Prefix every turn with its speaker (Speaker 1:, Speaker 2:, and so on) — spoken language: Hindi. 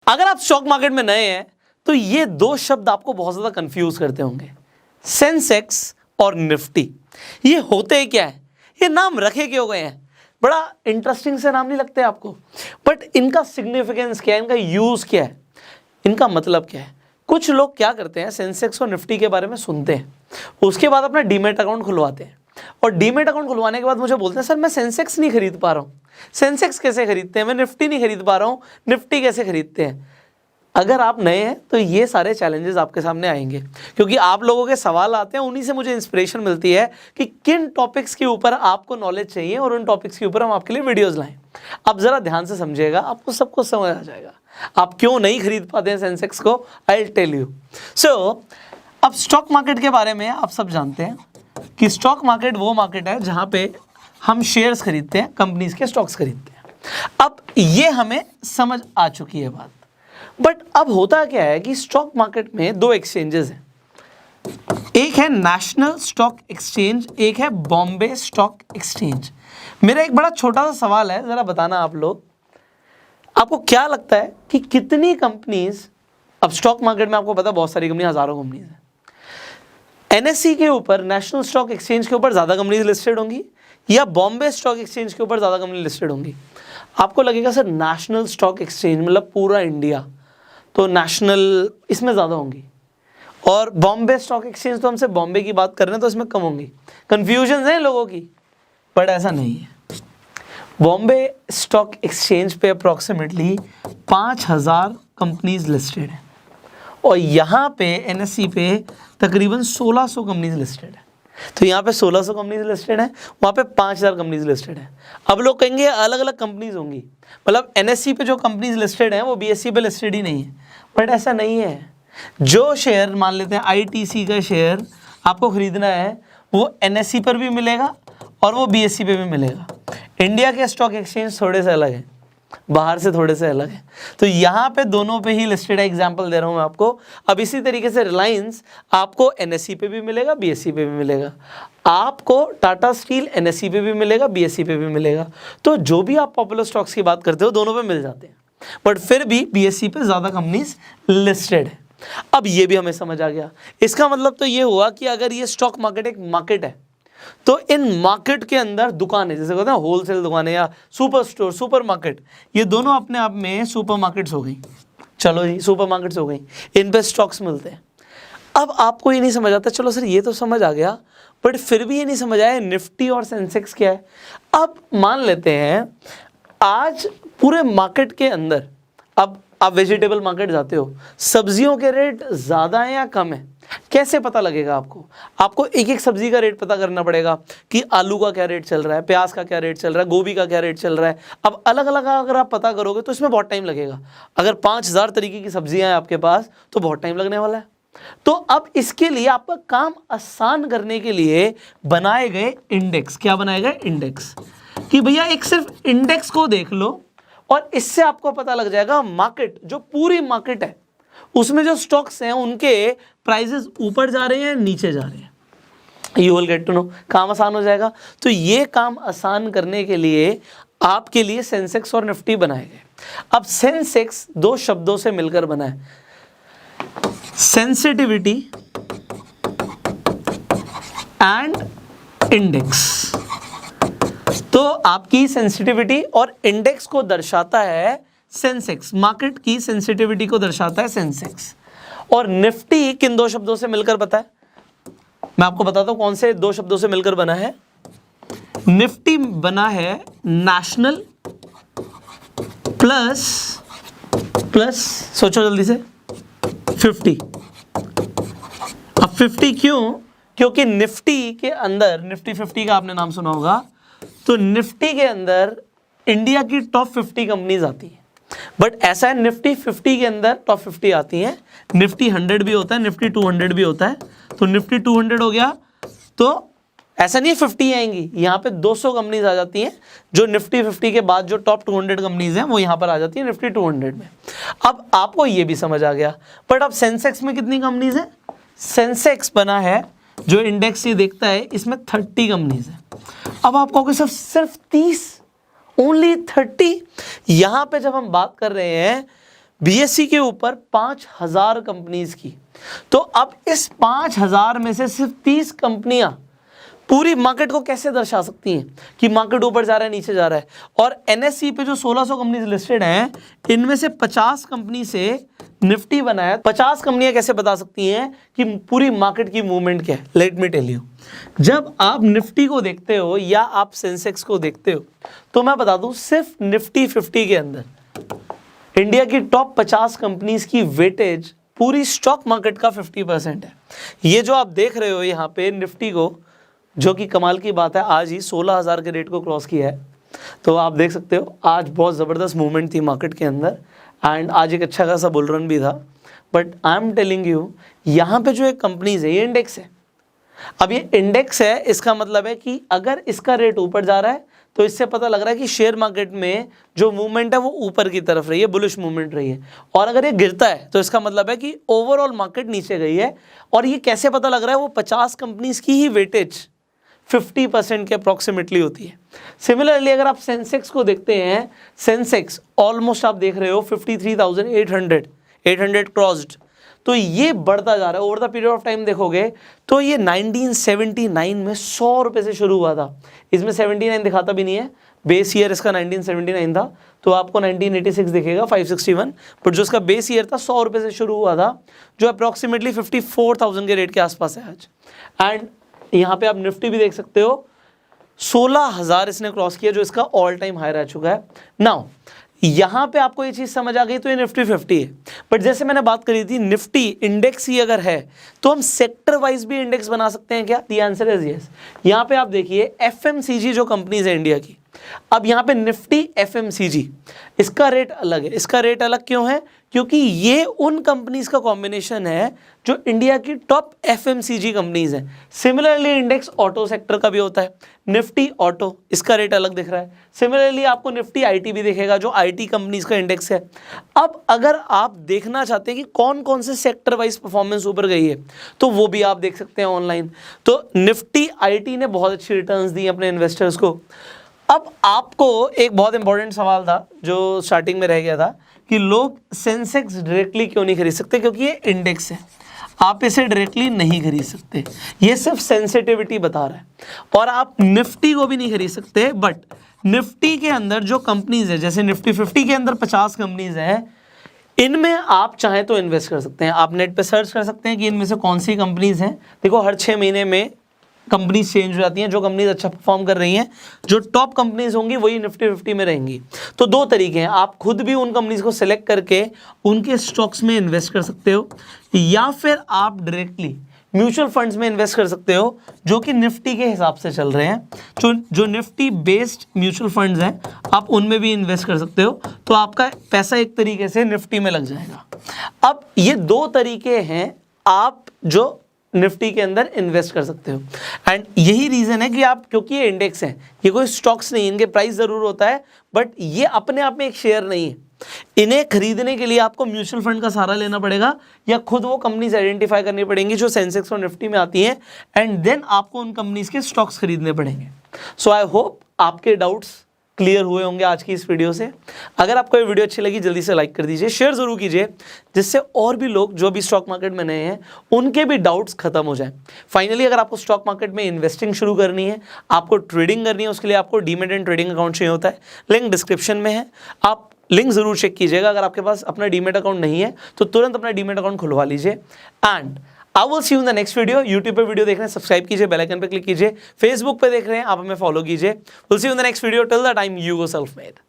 Speaker 1: अगर आप स्टॉक मार्केट में नए हैं तो ये दो शब्द आपको बहुत ज्यादा कंफ्यूज करते होंगे, सेंसेक्स और निफ्टी। ये होते क्या है, ये नाम रखे क्यों गए हैं? बड़ा इंटरेस्टिंग से नाम नहीं लगते आपको? बट इनका सिग्निफिकेंस क्या है, इनका यूज क्या है, इनका मतलब क्या है? कुछ लोग क्या करते हैं, सेंसेक्स और निफ्टी के बारे में सुनते हैं, उसके बाद अपना डीमेट अकाउंट खुलवाते हैं, और डीमेट अकाउंट खुलवाने के बाद मुझे बोलते हैं सर मैं सेंसेक्स नहीं खरीद पा रहा हूँ। सेंसेक्स कैसे खरीदते हैं, मैं निफ्टी नहीं खरीद पा रहा हूँ, निफ्टी कैसे खरीदते हैं? अगर आप नए हैं तो ये सारे चैलेंजेस आपके सामने आएंगे, क्योंकि आप लोगों के सवाल आते हैं, उन्हीं से मुझे इंस्पिरेशन मिलती है कि किन टॉपिक्स के ऊपर आपको नॉलेज चाहिए और उन टॉपिक्स के ऊपर हम आपके लिए वीडियोस लाएं। आप जरा ध्यान से समझिएगा, आपको सब कुछ समझ आ जाएगा। आप क्यों नहीं खरीद पाते हैं सेंसेक्स को, आई विल टेल यू। सो अब स्टॉक मार्केट के बारे में आप सब जानते हैं कि स्टॉक मार्केट वो मार्केट है जहां पे हम शेयर्स खरीदते हैं, कंपनीज के स्टॉक्स खरीदते हैं। अब ये हमें समझ आ चुकी है बात। बट अब होता क्या है कि स्टॉक मार्केट में दो एक्सचेंजेस हैं, एक है नेशनल स्टॉक एक्सचेंज, एक है बॉम्बे स्टॉक एक्सचेंज। मेरा एक बड़ा छोटा सा सवाल है, जरा बताना आप लोग, आपको क्या लगता है कि कितनी कंपनीज, अब स्टॉक मार्केट में आपको पता है बहुत सारी कंपनी, हजारों कंपनीज हैं, एनएसई के ऊपर, नेशनल स्टॉक एक्सचेंज के ऊपर ज्यादा कंपनीज लिस्टेड होंगी या बॉम्बे स्टॉक एक्सचेंज के ऊपर ज्यादा कंपनी लिस्टेड होंगी? आपको लगेगा सर नेशनल स्टॉक एक्सचेंज मतलब पूरा इंडिया, तो नेशनल इसमें ज्यादा होंगी, और बॉम्बे स्टॉक एक्सचेंज तो हमसे बॉम्बे की बात कर रहे हैं तो इसमें कम होंगी। कंफ्यूजन है लोगों की, बट ऐसा नहीं है। बॉम्बे स्टॉक एक्सचेंज पे अप्रॉक्सीमेटली 5000 कंपनीज लिस्टेड है, और यहाँ पे एनएसई पे तकरीबन 1600 कंपनीज लिस्टेड है। तो यहाँ पे 1600 कंपनीज लिस्टेड है, वहाँ पे 5000 कंपनीज लिस्टेड है। अब लोग कहेंगे अलग अलग कंपनीज होंगी, मतलब एनएसई पे जो कंपनीज लिस्टेड हैं वो बीएसई पे लिस्टेड ही नहीं है, बट ऐसा नहीं है। जो शेयर मान लेते हैं आईटीसी का शेयर आपको खरीदना है, वो एनएसई पर भी मिलेगा और वो बीएसई पे भी मिलेगा। इंडिया के स्टॉक एक्सचेंज थोड़े से अलग है, बाहर से थोड़े से अलग है, तो यहाँ पे दोनों पे ही लिस्टेड है। एग्जांपल दे रहा हूँ मैं आपको। अब इसी तरीके से रिलायंस आपको एनएसई पे भी मिलेगा, बीएसई पे भी मिलेगा, आपको टाटा स्टील एनएसई पे भी मिलेगा, बीएसई पे भी मिलेगा। तो जो भी आप पॉपुलर स्टॉक्स की बात करते हो दोनों पे मिल जाते हैं, बट फिर भी बीएसई पे ज्यादा कंपनीज लिस्टेड है। अब ये भी हमें समझ आ गया। इसका मतलब तो ये हुआ कि अगर ये स्टॉक मार्केट एक मार्केट है, तो इन मार्केट के अंदर दुकानें, जैसे कहते हैं होलसेल दुकानें या सुपर स्टोर, सुपर मार्केट, ये दोनों अपने आप में सुपर मार्केट्स हो गई। चलो जी, सुपर मार्केट्स हो गई, इन पे स्टॉक्स मिलते हैं। अब आपको ये नहीं समझ आता, चलो सर ये तो समझ आ गया, बट फिर भी ये नहीं समझ आया निफ्टी और सेंसेक्स क्या है। अब मान लेते हैं आज पूरे मार्केट के अंदर, अब आप वेजिटेबल मार्केट जाते हो, सब्जियों के रेट ज़्यादा हैं या कम है, कैसे पता लगेगा आपको? आपको एक एक सब्जी का रेट पता करना पड़ेगा कि आलू का क्या रेट चल रहा है, प्याज का क्या रेट चल रहा है, गोभी का क्या रेट चल रहा है। अब अलग अलग अगर आप पता करोगे तो इसमें बहुत टाइम लगेगा। अगर 5000 तरीके की सब्जियां हैं आपके पास तो बहुत टाइम लगने वाला है। तो अब इसके लिए आपका काम आसान करने के लिए बनाए गए इंडेक्स, क्या बनाए गए? इंडेक्स, कि भैया एक सिर्फ इंडेक्स को देख लो और इससे आपको पता लग जाएगा मार्केट, जो पूरी मार्केट है उसमें जो स्टॉक्स हैं उनके प्राइसेस ऊपर जा रहे हैं नीचे जा रहे हैं। You will get to know, काम आसान हो जाएगा। तो ये काम आसान करने के लिए आपके लिए सेंसेक्स और निफ्टी बनाए गए। अब सेंसेक्स दो शब्दों से मिलकर बना है, सेंसिटिविटी एंड इंडेक्स। तो आपकी सेंसिटिविटी और इंडेक्स को दर्शाता है सेंसेक्स, मार्केट की सेंसिटिविटी को दर्शाता है सेंसेक्स। और निफ्टी किन दो शब्दों से मिलकर बता है? मैं आपको बताता हूं कौन से दो शब्दों से मिलकर बना है। निफ्टी बना है नेशनल प्लस प्लस, सोचो जल्दी से, 50। अब 50 क्यों? क्योंकि निफ्टी के अंदर, निफ्टी 50 का आपने नाम सुना होगा, तो निफ्टी के अंदर इंडिया की टॉप 50 कंपनीज आती है। बट ऐसा है, निफ्टी 50 के अंदर टॉप 50 आती हैं, निफ्टी 100 भी होता है, निफ्टी 200 भी होता है। तो निफ्टी 200 हो गया, तो ऐसा नहीं 50 आएंगी, यहाँ पे 200 कंपनीज आ जाती हैं, जो निफ्टी 50 के बाद जो टॉप 200 कंपनीज हैं वो यहाँ पर आ जाती है निफ्टी 200 में। अब आपको ये भी समझ आ गया, बट अब सेंसेक्स में कितनी कंपनीज हैं? सेंसेक्स बना है, जो इंडेक्स ये देखता है, इसमें 30 कंपनीज हैं। अब आप कहोगे सिर्फ 30, ओनली 30? यहां पे जब हम बात कर रहे हैं BSE के ऊपर 5000 कंपनीज की। तो अब इस 5000 में से सिर्फ 30 कंपनियां पूरी मार्केट को कैसे दर्शा सकती हैं कि मार्केट ऊपर जा रहा है नीचे जा रहा है। और NSE पे जो 1600 कंपनीज लिस्टेड हैं, इनमें से 50 कंपनी से निफ्टी बनाया। 50 कंपनियां कैसे बता सकती हैं कि पूरी मार्केट की मूवमेंट क्या है? Let me tell you. जब आप निफ्टी को देखते हो या आप सेंसेक्स को देखते हो, तो मैं बता दूं सिर्फ निफ्टी 50 के अंदर इंडिया की टॉप 50 कंपनीज की वेटेज पूरी स्टॉक मार्केट का 50% है। ये जो आप देख रहे हो यहाँ पे निफ्टी को, जो कि कमाल की बात है, आज ही 16,000 के रेट को क्रॉस किया है। तो आप देख सकते हो आज बहुत ज़बरदस्त मूवमेंट थी मार्केट के अंदर एंड आज एक अच्छा खासा बुल रन भी था। But I am telling you, यहाँ पे जो एक कंपनीज है ये इंडेक्स है। अब ये इंडेक्स है, इसका मतलब है कि अगर इसका रेट ऊपर जा रहा है तो इससे पता लग रहा है कि शेयर मार्केट में जो मूवमेंट है वो ऊपर की तरफ रही है, बुलिश मूवमेंट रही है। और अगर ये गिरता है तो इसका मतलब है कि ओवरऑल मार्केट नीचे गई है। और ये कैसे पता लग रहा है? वो 50 कंपनीज की ही वेटेज 50% के अप्रॉक्सीमेटली होती है। सिमिलरली अगर आप सेंसेक्स को देखते हैं, सेंसेक्स ऑलमोस्ट आप देख रहे हो 53,800 क्रॉस्ड। तो ये बढ़ता जा रहा है over the period of time. देखोगे तो ये 1979 में 100 रुपये से शुरू हुआ था। इसमें 79 दिखाता भी नहीं है, बेस ईयर इसका 1979 था, तो आपको 1986 दिखेगा 561, बट जो इसका बेस ईयर था 100 रुपये से शुरू हुआ था, जो अप्रॉक्सीमेटली 54,000 के रेट के आसपास है आज। एंड यहाँ पे आप निफ्टी भी देख सकते हो, 16,000 इसने क्रॉस किया, जो इसका ऑल टाइम हाई रह चुका है। नाउ यहाँ पे आपको ये चीज़ समझ आ गई तो ये निफ्टी 50 है। बट जैसे मैंने बात करी थी, निफ्टी इंडेक्स ही अगर है तो हम सेक्टर वाइज भी इंडेक्स बना सकते हैं क्या? The answer is yes. यहाँ पे आप देखिए FMCG जो कंपनीज है इंडिया की, अब यहाँ पे निफ्टी FMCG, इसका रेट अलग है। इसका रेट अलग क्यों है? क्योंकि ये उन कंपनीज का कॉम्बिनेशन है जो इंडिया की टॉप FMCG कंपनीज हैं। सिमिलरली इंडेक्स ऑटो सेक्टर का भी होता है, निफ्टी ऑटो, इसका रेट अलग दिख रहा है। सिमिलरली आपको निफ्टी IT भी दिखेगा, जो IT कंपनीज का इंडेक्स है। अब अगर आप देखना चाहते हैं कि कौन कौन से सेक्टर वाइज परफॉर्मेंस ऊपर गई है, तो वो भी आप देख सकते हैं ऑनलाइन। तो निफ्टी IT ने बहुत अच्छी रिटर्न्स दी अपने इन्वेस्टर्स को। अब आपको एक बहुत इंपॉर्टेंट सवाल था जो स्टार्टिंग में रह गया था कि लोग सेंसेक्स डायरेक्टली क्यों नहीं खरीद सकते? क्योंकि ये इंडेक्स है, आप इसे डायरेक्टली नहीं खरीद सकते। ये सिर्फ सेंसिटिविटी बता रहा है। और आप निफ्टी को भी नहीं खरीद सकते, बट निफ्टी के अंदर जो कंपनीज है, जैसे निफ्टी 50 के अंदर 50 कंपनीज हैं, इनमें आप चाहें तो इन्वेस्ट कर सकते हैं। आप नेट पे सर्च कर सकते हैं कि इनमें से कौन सी कंपनीज हैं। देखो हर 6 महीने में कंपनीज चेंज हो जाती हैं। जो कंपनीज अच्छा परफॉर्म कर रही हैं, जो टॉप कंपनीज होंगी, वही निफ्टी 50 में रहेंगी। तो दो तरीके हैं, आप खुद भी उन कंपनीज को सिलेक्ट करके उनके स्टॉक्स में इन्वेस्ट कर सकते हो, या फिर आप डायरेक्टली म्यूचुअल फंड्स में इन्वेस्ट कर सकते हो जो कि निफ्टी के हिसाब से चल रहे हैं। जो निफ्टी बेस्ड म्यूचुअल फंड्स हैं, आप उनमें भी इन्वेस्ट कर सकते हो। तो आपका पैसा एक तरीके से निफ्टी में लग जाएगा। अब ये दो तरीके हैं आप जो निफ्टी के अंदर इन्वेस्ट कर सकते हो। एंड यही रीज़न है कि आप, क्योंकि ये इंडेक्स हैं, ये कोई स्टॉक्स नहीं, इनके प्राइस ज़रूर होता है, बट ये अपने आप में एक शेयर नहीं है। इन्हें खरीदने के लिए आपको म्यूचुअल फंड का सहारा लेना पड़ेगा, या खुद वो कंपनीज आइडेंटिफाई करनी पड़ेंगी जो सेंसेक्स और निफ्टी में आती हैं, एंड देन आपको उन कंपनीज के स्टॉक्स खरीदने पड़ेंगे। सो आई होप आपके डाउट्स क्लियर हुए होंगे आज की इस वीडियो से। अगर आपको ये वीडियो अच्छी लगी, जल्दी से लाइक कर दीजिए, शेयर जरूर कीजिए, जिससे और भी लोग जो भी स्टॉक मार्केट में नए हैं उनके भी डाउट्स खत्म हो जाएं। फाइनली अगर आपको स्टॉक मार्केट में इन्वेस्टिंग शुरू करनी है, आपको ट्रेडिंग करनी है, उसके लिए आपको डीमैट एंड ट्रेडिंग अकाउंट चाहिए होता है। लिंक डिस्क्रिप्शन में है, आप लिंक जरूर चेक कीजिएगा। अगर आपके पास अपना डीमैट अकाउंट नहीं है तो तुरंत अपना डीमैट अकाउंट खुलवा लीजिए। And I will see you in the next video. YouTube पे वीडियो देख रहे हैं, सब्सक्राइब कीजिए, बेल आइकन पे क्लिक कीजिए। फेसबुक पे देख रहे हैं, आप हमें फॉलो कीजिए। Will see you in the next video. Till the time, you go self made.